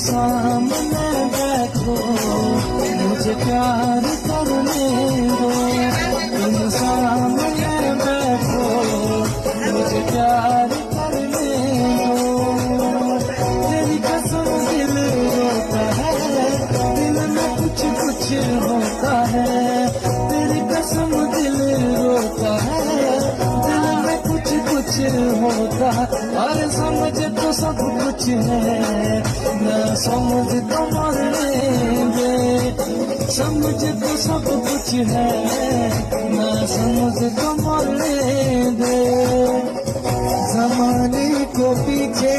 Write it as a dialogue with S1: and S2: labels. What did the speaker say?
S1: सामने बैठो, मुझे प्यार करने दो। तुम सामने बैठो, मुझे प्यार करने दो। तेरी कसम दिल रोता है, दिल में कुछ कुछ होता है। तेरी कसम दिल रोता है, दिल में कुछ कुछ होता है। और समझ तो सब कुछ है, ना समझ तो मरने दे। समझ तो सब कुछ है, ना समझ तो मरने दे। जमाने को पीछे